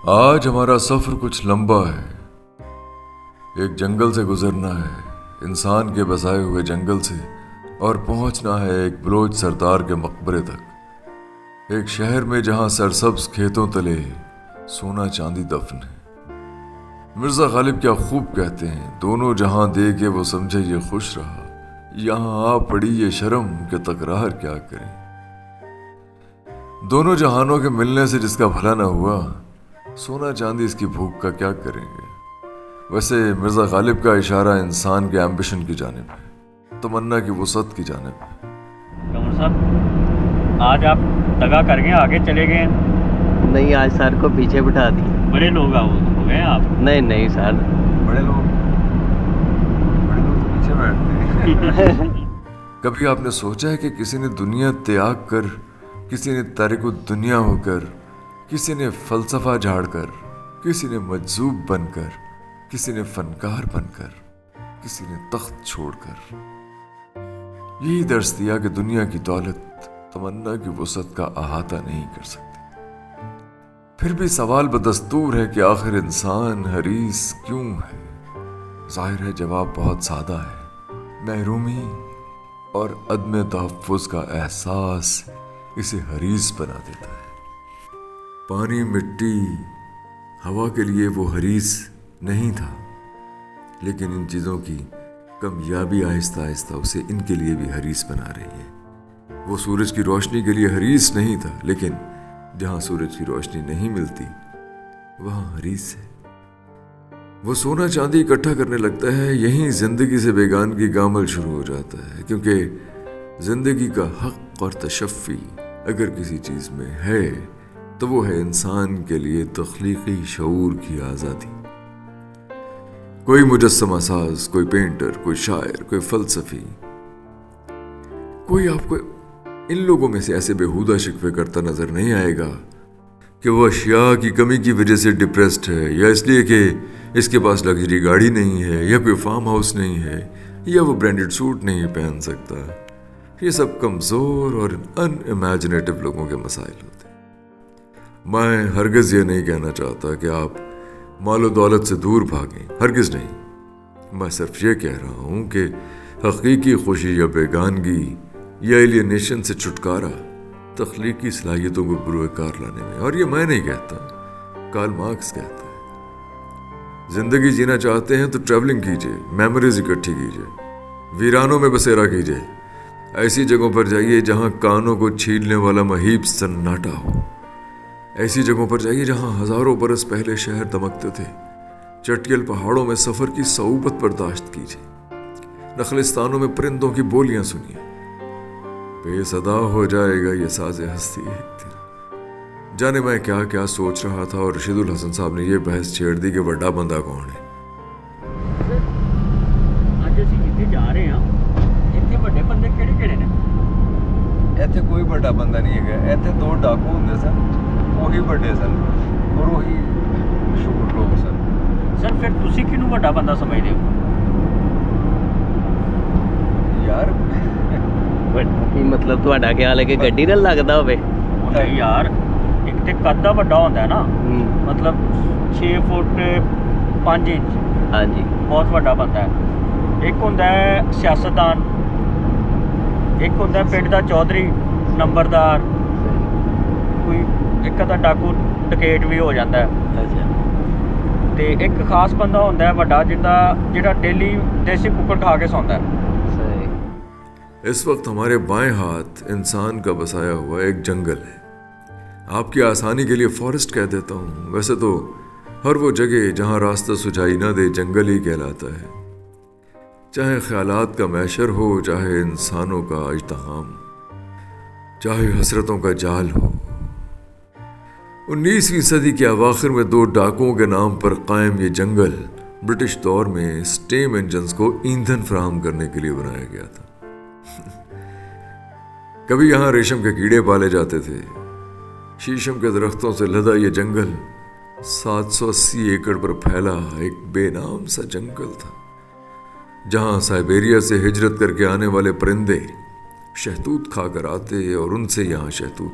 آج ہمارا سفر کچھ لمبا ہے. ایک جنگل سے گزرنا ہے، انسان کے بسائے ہوئے جنگل سے، اور پہنچنا ہے ایک بلوچ سردار کے مقبرے تک. ایک شہر میں جہاں سرسبز کھیتوں تلے سونا چاندی دفن ہے. مرزا غالب کیا خوب کہتے ہیں، دونوں جہاں دے کے وہ سمجھے یہ خوش رہا، یہاں آ پڑی یہ شرم کہ تکرار کیا کریں. دونوں جہانوں کے ملنے سے جس کا بھلا نہ ہوا، سونا چاندی اس کی بھوک کا کیا کریں گے. ویسے مرزا غالب کا اشارہ انسان کے ایمبیشن کی جانب ہے، تمنا کی وسعت کی جانب ہے. کمر صاحب، آج آپ دگا کر گئے، آگے چلے گئے؟ نہیں، آج سر کو پیچھے بٹھا دیا. بڑے لوگ ہو گئے آپ؟ نہیں سر، بڑے لوگ تو پیچھے بیٹھتے ہیں. کبھی آپ نے سوچا ہے کہ کسی نے دنیا تیاگ کر، کسی نے تارک الدنیا ہو کر، کسی نے فلسفہ جھاڑ کر، کسی نے مجذوب بن کر، کسی نے فنکار بن کر، کسی نے تخت چھوڑ کر یہی درس دیا کہ دنیا کی دولت تمنا کی وسعت کا احاطہ نہیں کر سکتی. پھر بھی سوال بدستور ہے کہ آخر انسان حریص کیوں ہے؟ ظاہر ہے جواب بہت سادہ ہے. محرومی اور عدم تحفظ کا احساس اسے حریص بنا دیتا ہے. پانی، مٹی، ہوا کے لیے وہ حریص نہیں تھا، لیکن ان چیزوں کی کمیابی آہستہ آہستہ اسے ان کے لیے بھی حریص بنا رہی ہے. وہ سورج کی روشنی کے لیے حریص نہیں تھا، لیکن جہاں سورج کی روشنی نہیں ملتی وہاں حریص ہے. وہ سونا چاندی اکٹھا کرنے لگتا ہے، یہیں زندگی سے بیگانگی کا عمل شروع ہو جاتا ہے. کیونکہ زندگی کا حق اور تشفی اگر کسی چیز میں ہے تو وہ ہے انسان کے لیے تخلیقی شعور کی آزادی. کوئی مجسمہ ساز، کوئی پینٹر، کوئی شاعر، کوئی فلسفی، کوئی آپ کو ان لوگوں میں سے ایسے بےہودہ شکوے کرتا نظر نہیں آئے گا کہ وہ اشیاء کی کمی کی وجہ سے ڈپریسڈ ہے، یا اس لیے کہ اس کے پاس لگژری گاڑی نہیں ہے، یا کوئی فارم ہاؤس نہیں ہے، یا وہ برانڈڈ سوٹ نہیں پہن سکتا. یہ سب کمزور اور ان امیجنیٹو لوگوں کے مسائل ہوتے ہیں. میں ہرگز یہ نہیں کہنا چاہتا کہ آپ مال و دولت سے دور بھاگیں، ہرگز نہیں. میں صرف یہ کہہ رہا ہوں کہ حقیقی خوشی یا بیگانگی یا ایلینیشن سے چھٹکارا تخلیقی صلاحیتوں کو بروئے کار لانے میں. اور یہ میں نہیں کہتا، کارل مارکس کہتا ہے. زندگی جینا چاہتے ہیں تو ٹریولنگ کیجئے، میموریز اکٹھی کیجئے، ویرانوں میں بسیرا کیجئے، ایسی جگہوں پر جائیے جہاں کانوں کو چھیلنے والا مہیب سناٹا ہو، ایسی جگہوں پر جائیے جہاں ہزاروں برس پہلے شہر دمکتے تھے. چٹیل پہاڑوں میں سفر کی صعوبت برداشت کیجئے، نخلستانوں میں پرندوں کی بولیاں سنیے. بے صدا ہو جائے گا یہ ساز ہستی ایک دن. جانے میں کیا کیا سوچ رہا تھا، اور رشید الحسن صاحب نے یہ بحث چھیڑ دی کہ بڑا بندہ کون ہے. ਅੱਜ ਅਸੀਂ ਜਿੱਥੇ ਜਾ ਰਹੇ ਹਾਂ ਇੱਥੇ ਵੱਡੇ ਬੰਦੇ ਕਿਹੜੇ ਨੇ؟ ਇੱਥੇ ਕੋਈ ਵੱਡਾ ਬੰਦਾ ਨਹੀਂ ਹੈਗਾ. ਇੱਥੇ ਦੋ ਡਾਕੂ ਹੁੰਦੇ ਸਨ, ਉਹੀ ਵੱਡੇ ਸਨ ਔਰ ਉਹੀ ਮਸ਼ਹੂਰ ਲੋਕ ਸਨ. ਸਰ ਫਿਰ ਤੁਸੀਂ ਕਿਹਨੂੰ ਵੱਡਾ ਬੰਦਾ ਸਮਝਦੇ ਹੋ? ਯਾਰ ਕੀ ਮਤਲਬ ਤੁਹਾਡਾ ਖਿਆਲ ਹੈ ਕਿ ਗੱਡੀ ਨਾਲ ਲੱਗਦਾ ਹੋਵੇ? ਨਹੀਂ ਯਾਰ, ਇੱਕ ਤੇ ਕੱਦ ਦਾ ਵੱਡਾ ਹੁੰਦਾ ਹੈ ਨਾ, ਮਤਲਬ 6 ਫੁੱਟ 5 ਇੰਚ, ਹਾਂਜੀ, ਬਹੁਤ ਵੱਡਾ ਬੰਦਾ ਹੈ. ਇੱਕ ਹੁੰਦਾ ਹੈ ਸਿਆਸਤਦਾਨ, ਇੱਕ ਹੁੰਦਾ ਹੈ ਪਿੰਡ ਦਾ ਚੌਧਰੀ, ਨੰਬਰਦਾਰ, ਕੋਈ ਇੱਕ ਅੱਧਾ ਡਾਕੂ ਡਕੇਟ ਵੀ ਹੋ ਜਾਂਦਾ ਹੈ. ਅੱਛਾ. ਤੇ ਇੱਕ ਖਾਸ ਬੰਦਾ ਹੁੰਦਾ ਹੈ ਵੱਡਾ, ਜਿਹੜਾ ਡੇਲੀ ਦੇਸੀ ਕੁੱਕੜ ਖਾ ਕੇ ਸੌਂਦਾ ہے. اس وقت ہمارے بائیں ہاتھ انسان کا بسایا ہوا ایک جنگل ہے. آپ کی آسانی کے لیے فارسٹ کہہ دیتا ہوں، ویسے تو ہر وہ جگہ جہاں راستہ سجائی نہ دے جنگل ہی کہلاتا ہے. چاہے خیالات کا معشر ہو، چاہے انسانوں کا اجتحام، چاہے حسرتوں کا جال ہو. 19ویں صدی کے اواخر میں 2 ڈاکوؤں کے نام پر قائم یہ جنگل برٹش دور میں سٹیم انجنز کو ایندھن فراہم کرنے کے لیے بنایا گیا تھا. کبھی یہاں ریشم کے کیڑے پالے جاتے تھے. شیشم کے درختوں سے لدا یہ جنگل 780 ایکڑ پر پھیلا ایک بے نام سا جنگل تھا، جہاں سائبیریا سے ہجرت کر کے آنے والے پرندے شہتوت کھا کر آتے اور ان سے یہاں شہتوت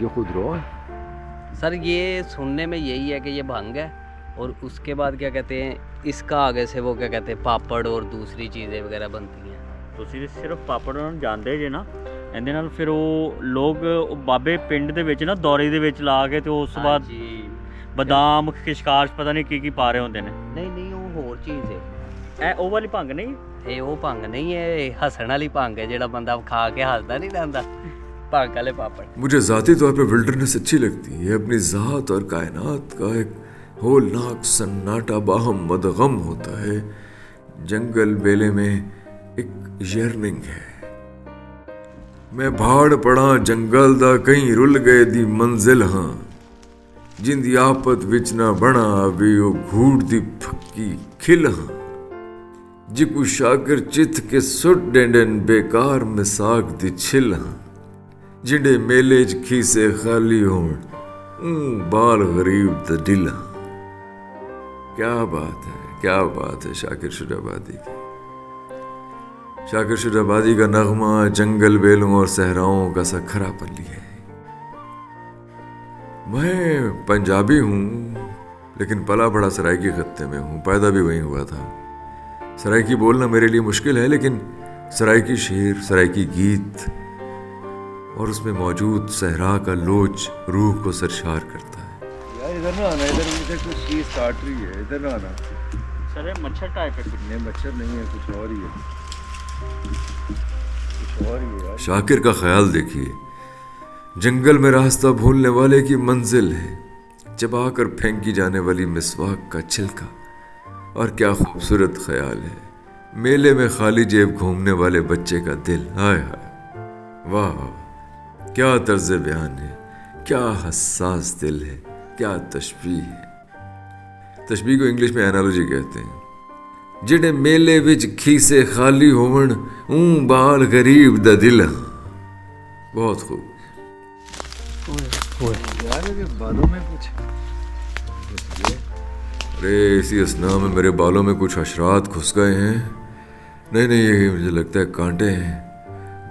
یہ خود رو ہے. سر یہ سننے میں یہی ہے کہ یہ بھنگ ہے اور اس کے بعد کیا کہتے ہیں اس کا آگے سے وہ کیا کہتے ہیں پاپڑ اور دوسری چیزیں وغیرہ بنتی ہیں. ਤੁਸੀਂ ਸਿਰਫ ਪਾਪੜ ਨੂੰ ਜਾਣਦੇ ਜੇ ਨਾ, ਇਹਦੇ ਨਾਲ ਫਿਰ ਉਹ ਲੋਕ ਬਾਬੇ ਪਿੰਡ ਦੇ ਵਿੱਚ ਨਾ ਦੌਰੇ ਦੇ ਵਿੱਚ ਲਾ ਕੇ ਤੇ ਉਸ ਤੋਂ ਬਾਅਦ ਜੀ ਬਦਾਮ ਖਿਸ਼ਕਾਸ਼ ਪਤਾ ਨਹੀਂ ਕੀ ਪਾ ਰਹੇ ਹੁੰਦੇ ਨੇ. ਨਹੀਂ ਉਹ ਹੋਰ ਚੀਜ਼ ਹੈ. ਇਹ ਉਹ ਵਾਲੀ ਭੰਗ ਨਹੀਂ, ਇਹ ਉਹ ਭੰਗ ਨਹੀਂ ਹੈ, ਇਹ ਹੱਸਣ ਵਾਲੀ ਭੰਗ ਹੈ ਜਿਹੜਾ ਬੰਦਾ ਖਾ ਕੇ ਹੱਸਦਾ ਨਹੀਂ ਰਹਿੰਦਾ. ਭੰਗ ਵਾਲੇ ਪਾਪੜ. مجھے ذاتی طور پہ ولڈرنس اچھی لگتی ہے. یہ اپنی ذات اور کائنات کا ایک ہولناک سناٹا باہم مدغم ہوتا ہے. جنگل بیلے میں ایک یرننگ ہے. میں بھاڑ پڑا جنگل دا کہیں رل گئے دی منزل ہاں, جندی آپت وچ نہ بنا وی او گھوڑ دی پھکی کھل ہاں, جکو شاکر چت کے سٹ ڈینڈن بیکار مساک دی چھل ہاں, جنڈے میلے چ کھیسے خالی ہون بال غریب دا دل ہاں. کیا بات ہے, کیا بات ہے شاکر شجابادی کی. شاکر شجابادی کا نغمہ جنگل بیلوں اور صحراؤں کا سکھرا پلی ہے. میں پنجابی ہوں لیکن پلا بڑا سرائکی خطے میں ہوں, پیدا بھی وہیں ہوا تھا. سرائکی بولنا میرے لیے مشکل ہے لیکن سرائکی شعر, سرائکی گیت اور اس میں موجود صحرا کا لوچ روح کو سرشار کرتا ہے. یار ادھر نہ آنا, ادھر مجھے کچھ چیز کاٹ رہی ہے, ادھر نہ آنا. سر یہ مچھر ٹائپ ہے. نہیں مچھر نہیں ہے, کچھ اور ہی ہے, کچھ اور ہی ہے یار. شاکر کا خیال دیکھیے, جنگل میں راستہ بھولنے والے کی منزل ہے, چبا کر پھینکی جانے والی مسواک کا چھلکا. اور کیا خوبصورت خیال ہے, میلے میں خالی جیب گھومنے والے بچے کا دل. ہائے ہائے, واہ واہ, کیا طرز بیان ہے, کیا حساس دل ہے, کیا تشبیہ ہے. تشبیہ کو انگلش میں اینالوجی کہتے ہیں. جڑے میلے وچ کھیسے خالی ہون بال غریب دا دل. بہت خوب. یار یہ بالوں میں کچھ ارے اسی اسنا میں میرے بالوں میں کچھ حشرات گھس گئے ہیں. نہیں یہ مجھے لگتا ہے کانٹے ہیں,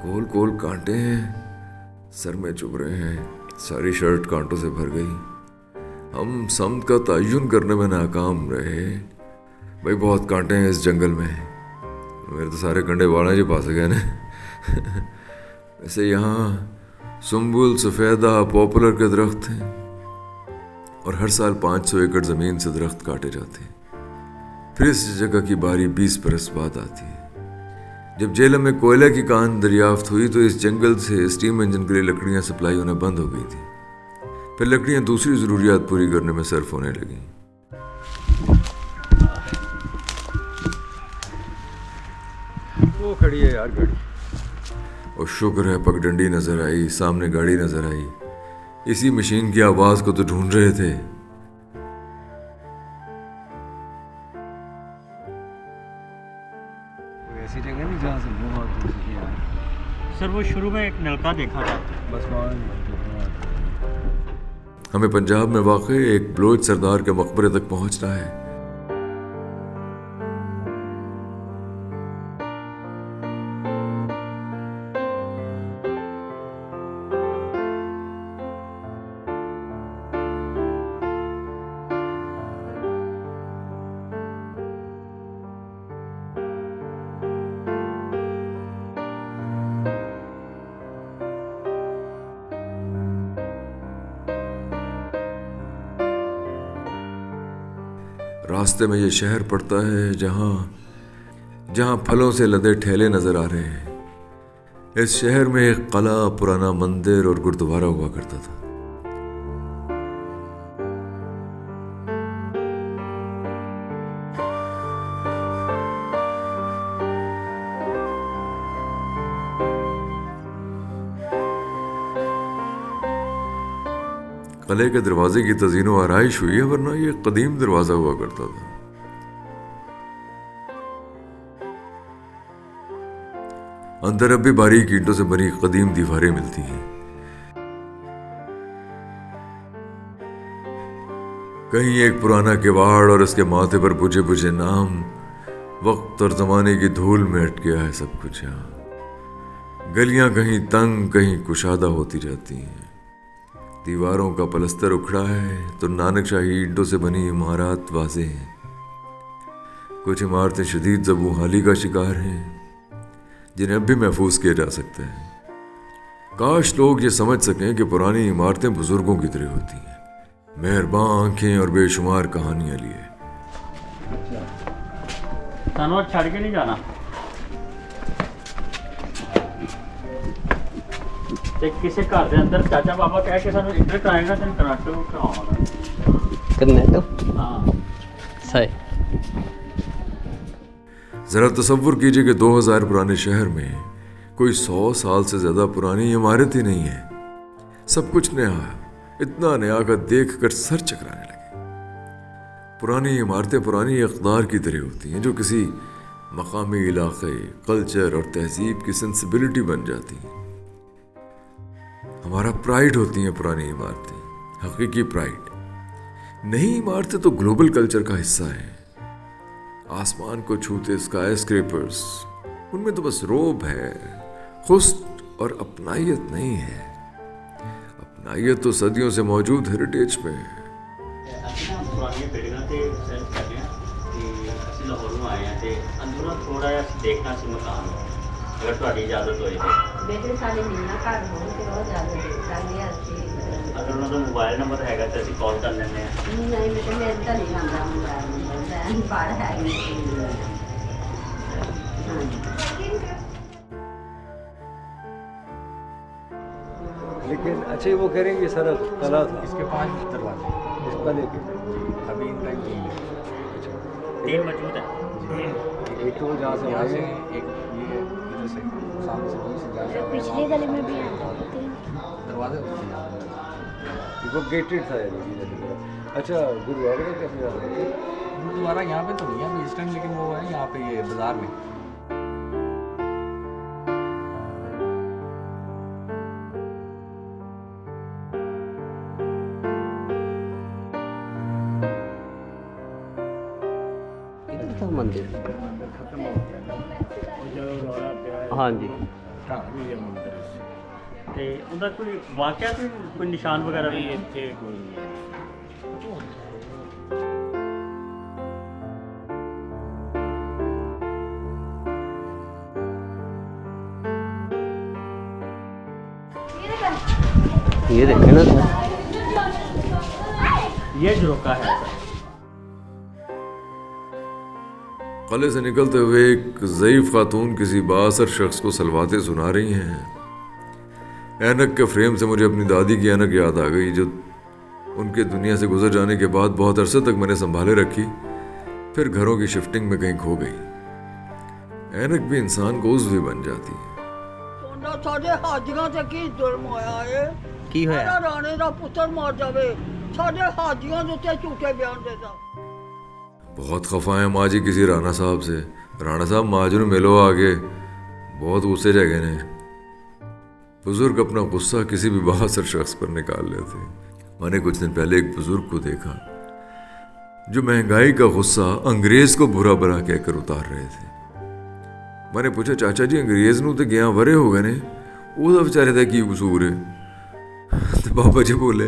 گول گول کانٹے ہیں, سر میں چبھ رہے ہیں. ساری شرٹ کانٹوں سے بھر گئی. ہم سمت کا تعین کرنے میں ناکام رہے. بھائی بہت کانٹے ہیں اس جنگل میں. میرے تو سارے کنڈے واڑے جی پاس گئے نا. ویسے یہاں سنبل, سفیدہ, پاپولر کے درخت ہیں اور ہر سال 500 ایکڑ زمین سے درخت کاٹے جاتے ہیں. پھر اس جگہ کی باری 20 برس بعد آتی ہے. جب جیلم میں کوئلہ کی کان دریافت ہوئی تو اس جنگل سے اسٹیم انجن کے لیے لکڑیاں سپلائی ہونا بند ہو گئی تھی. پھر لکڑیاں دوسری ضروریات پوری کرنے میں صرف ہونے لگیں. وہ کھڑی ہے یار گاڑی. اور شکر ہے پگڈنڈی نظر آئی, سامنے گاڑی نظر آئی. اسی مشین کی آواز کو تو ڈھونڈ رہے تھے. ایسی جگہ نہیں جہاں سے منہ ہاتھ دھو سکے یار. سر وہ شروع میں ایک نلکا دیکھا تھا. بس وہاں ہمیں پنجاب میں واقع ایک بلوچ سردار کے مقبرے تک پہنچنا ہے. راستے میں یہ شہر پڑتا ہے جہاں پھلوں سے لدے ٹھیلے نظر آ رہے ہیں. اس شہر میں ایک قلعہ, پرانا مندر اور گردوارہ ہوا کرتا تھا. قلعے کے دروازے کی تزئین و آرائش ہوئی ہے, ورنہ یہ قدیم دروازہ ہوا کرتا تھا. اندر اب بھی باریک اینٹوں سے بنی قدیم دیواریں ملتی ہیں. کہیں ایک پرانا کواڑ اور اس کے ماتھے پر بجھے بجھے نام, وقت اور زمانے کی دھول میں اٹ گیا ہے سب کچھ یہاں. گلیاں کہیں تنگ کہیں کشادہ ہوتی جاتی ہیں. دیواروں کا پلستر اکھڑا ہے تو نانک شاہی اینٹوں سے بنی عمارات واضح ہیں. کچھ عمارتیں شدید زبوں حالی کا شکار ہیں جنہیں اب بھی محفوظ کیا جا سکتا ہے. کاش لوگ یہ سمجھ سکیں کہ پرانی عمارتیں بزرگوں کی طرح ہوتی ہیں, مہرباں آنکھیں اور بے شمار کہانیاں لیے. سانو چھڑ کے نہیں جانا. تے کسی گھر دے اندر چاچا بابا کہہ کے سانو ادھر کرائے گا تین کرنٹ کراواں کرنا تو ہاں صحیح. ذرا تصور کیجئے کہ 2000 پرانے شہر میں کوئی 100 سال سے زیادہ پرانی عمارت ہی نہیں ہے. سب کچھ نیا ہے, اتنا نیا کہ دیکھ کر سر چکرانے لگے. پرانی عمارتیں پرانی اقدار کی طرح ہوتی ہیں جو کسی مقامی علاقے, کلچر اور تہذیب کی سینسیبلٹی بن جاتی ہیں. ہمارا پرائیڈ ہوتی ہیں پرانی عمارتیں, حقیقی پرائیڈ. نئی عمارتیں تو گلوبل کلچر کا حصہ ہیں. آسمان کو چھوتے اسکائی اسکریپرز, ان میں تو بس روب ہے, خست اور اپنائیت نہیں ہے. اپنائیت تو صدیوں سے موجود ہیریٹیج میں ہے. پرانی بلڈنگاں تے سرچ کر رہے ہیں کہ اسی لاہوروں آئے ہیں تے اندروں تھوڑا جہا دیکھنا سی مکان, اگر تہاڈی اجازت ہوئے تے. بیٹے سارے ملنا گھر ہو کے وہ زیادہ دیکھ سکتے ہیں. اگر انہوں کا موبائل نمبر ہے تو اسی کال کر لینے ہیں. نہیں بیٹے میرے تو نہیں آتا موبائل, میں باہر ہے نہیں. لیکن اچھا وہ کہہ رہے ہیں کہ سارا قلعہ تھا, اس کے 5 دروازے اس قلعے کے. ابھی ان کا 3 ہے. تین موجود ہیں. ایک تو جہاں سے یہاں آئے سے ہیں, ایک یہ ادھر سے سامنے سے دوسری سے جا کے پچھلی گلی میں بھی ہیں. دروازے ہوتے ہیں. وہ گیٹڈ تھا یعنی. اچھا گرودوارے کا کیسے جا رہے ہیں؟ گرودوارا یہاں پہ تو نہیں ہے ابھی اس ٹائم, لیکن وہ ہے یہاں پہ یہ بازار میں. ادھر تھا مندر. ہاں جی. تے اندا کوئی واقعہ کوئی نشان وغیرہ بھی ਇੱਥੇ ਕੋਈ یہ دیکھیں نا سر, یہ جھروکا ہے سر. قلعے سے نکلتے ہوئے ایک ضعیف خاتون کسی بااثر شخص کو سلواتیں سنا رہی ہیں. اینک کے فریم سے مجھے اپنی دادی کی اینک یاد آ گئی جو ان کے دنیا سے گزر جانے کے بعد بہت عرصے تک میں نے سنبھالے رکھی, پھر گھروں کی شفٹنگ میں کہیں کھو گئی. اینک بھی انسان کو عضو بن جاتی ہے. ਸਾਡੇ ਹਾਜੀਆਂ ਤੇ ਕੀ ਜ਼ੁਲਮ ਹੋਇਆ ਏ. ਕੀ ਹੋਇਆ? ਸਾਡਾ ਰਾਣੇ ਦਾ ਪੁੱਤਰ ਮਰ ਜਾਵੇ, ਸਾਡੇ ਹਾਜੀਆਂ ਦੇ ਉੱਤੇ ਝੂਠੇ ਬਿਆਨ ਦੇਦਾ. بہت خفا ہیں ماں جی کسی رانا صاحب سے. رانا صاحب ماجر ملو آگے, بہت غصے جگہ نے. بزرگ اپنا غصہ کسی بھی بااثر شخص پر نکال لیتے. میں نے کچھ دن پہلے ایک بزرگ کو دیکھا جو مہنگائی کا غصہ انگریز کو برا برا کہہ کر اتار رہے تھے. میں نے پوچھا چاچا جی انگریز نو تے گیا ورے ہو گئے نے, وہ بیچارے کا کی قصور ہے؟ تو بابا جی بولے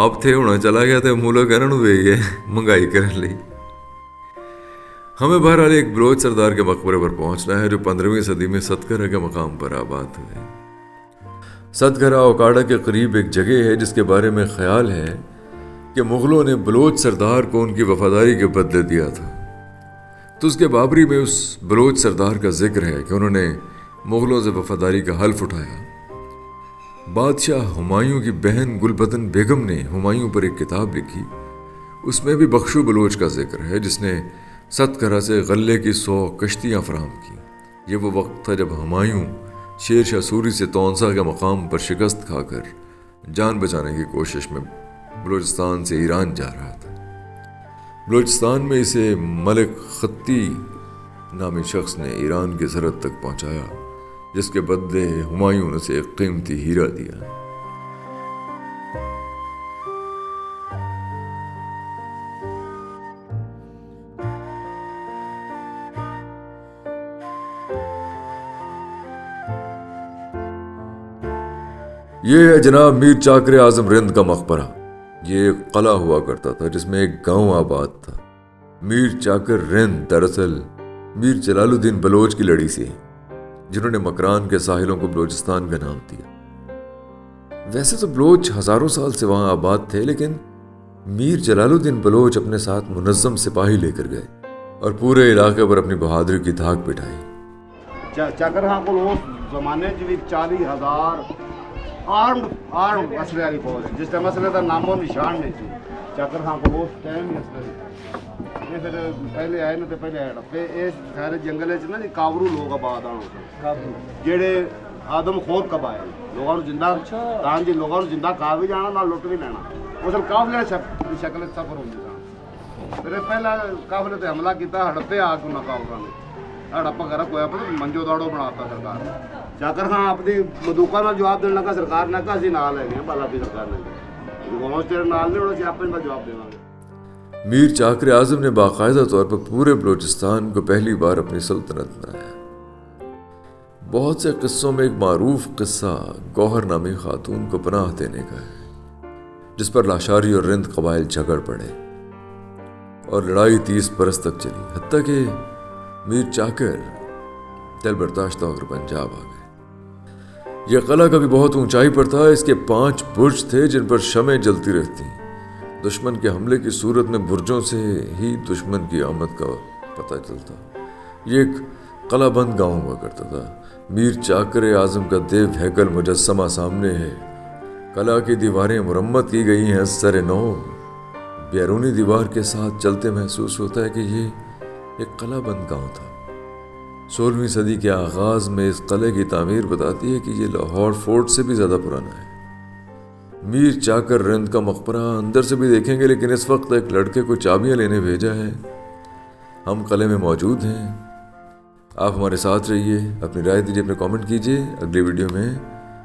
آپ تھے ہونا چلا گیا تو ملک انہوں دے گئے مہنگائی کرنے لئی. ہمیں بہرحال ایک بلوچ سردار کے مقبرے پر پہنچنا ہے جو 15ویں صدی میں ستگرہ کے مقام پر آباد ہوئے. ستگرہ اوکاڑا کے قریب ایک جگہ ہے جس کے بارے میں خیال ہے کہ مغلوں نے بلوچ سردار کو ان کی وفاداری کے بدلے دیا تھا. تو اس کے بابری میں اس بلوچ سردار کا ذکر ہے کہ انہوں نے مغلوں سے وفاداری کا حلف اٹھایا. بادشاہ ہمایوں کی بہن گلبدن بیگم نے ہمایوں پر ایک کتاب لکھی, اس میں بھی بخشو بلوچ کا ذکر ہے جس نے ستگرہ سے غلے کی 100 کشتیاں فراہم کی. یہ وہ وقت تھا جب ہمایوں شیر شاہ سوری سے تونسا کے مقام پر شکست کھا کر جان بچانے کی کوشش میں بلوچستان سے ایران جا رہا تھا. بلوچستان میں اسے ملک خطی نامی شخص نے ایران کی سرحد تک پہنچایا جس کے بدلے ہمایوں نے اسے ایک قیمتی ہیرا دیا. یہ ہے جناب میر چاکر اعظم رند کا مقبرہ. یہ ایک قلعہ ہوا کرتا تھا جس میں ایک گاؤں آباد تھا. میر چاکر رند دراصل میر جلال الدین بلوچ کی لڑی سے ہیں جنہوں نے مکران کے ساحلوں کو بلوچستان کا نام دیا. ویسے تو بلوچ ہزاروں سال سے وہاں آباد تھے، لیکن میر جلال الدین بلوچ اپنے ساتھ منظم سپاہی لے کر گئے اور پورے علاقے پر اپنی بہادری کی دھاک بٹھائی. چاکر ہاں کو اس زمانے چ 40,000 آرم اسلحے والی فوج، جس ٹائم اسلحے کا نام و نشان نہیں سی. چاکر ہاں کو اس ٹائم ہی اسلحے یہ پھر پہلے آئے نا، پہلے ہڑپے اس خیر جنگل نا جی کابرو لوگ آباد آن جہے آدم خور قبائل لوگوں زندہ ہاں جی لوگوں زندہ کھا بھی جانا نہ لٹ بھی لینا. اس قافلے کی شکل سفر ہوتی سن. پھر پہلا قافلے تے حملہ کیا ہڑپے آ کے انہوں کافروں نے ہڑپ غرق ہوا پہ منجو داڑو بناتا سرکار. چاکر خان اپنی بندوقوں کا جواب دینے لگا سرکار نے کہا اسی نال ہے بالا کی سرکار نے گوش تیرے نال نہیں ہونا آپ کا جواب دینا. میر چاکر اعظم نے باقاعدہ طور پر پورے بلوچستان کو پہلی بار اپنی سلطنت بنایا. بہت سے قصوں میں ایک معروف قصہ گوہر نامی خاتون کو پناہ دینے کا ہے، جس پر لاشاری اور رند قبائل جھگڑ پڑے اور لڑائی 30 برس تک چلی، حتیٰ کہ میر چاکر دل برداشتہ ہو کر پنجاب آ گئے. یہ قلعہ کبھی بہت اونچائی پر تھا. اس کے 5 برج تھے جن پر شمعیں جلتی رہتی. دشمن کے حملے کی صورت میں برجوں سے ہی دشمن کی آمد کا پتہ چلتا. یہ ایک قلعہ بند گاؤں ہوا کرتا تھا. میر چاکر اعظم کا دیو ہیکل مجسمہ سامنے ہے. قلعہ کی دیواریں مرمت کی گئی ہیں سر نو. بیرونی دیوار کے ساتھ چلتے محسوس ہوتا ہے کہ یہ ایک قلعہ بند گاؤں تھا. 16ویں صدی کے آغاز میں اس قلعے کی تعمیر بتاتی ہے کہ یہ لاہور فورٹ سے بھی زیادہ پرانا ہے. میر چاکر رند کا مقبرہ اندر سے بھی دیکھیں گے، لیکن اس وقت ایک لڑکے کو چابیاں لینے بھیجا ہے. ہم قلعے میں موجود ہیں. آپ ہمارے ساتھ رہیے، اپنی رائے دیجیے، اپنے کامنٹ کیجیے. اگلی ویڈیو میں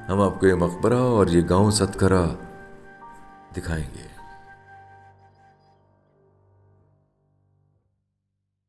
ہم آپ کو یہ مقبرہ اور یہ گاؤں ستکھرا دکھائیں گے.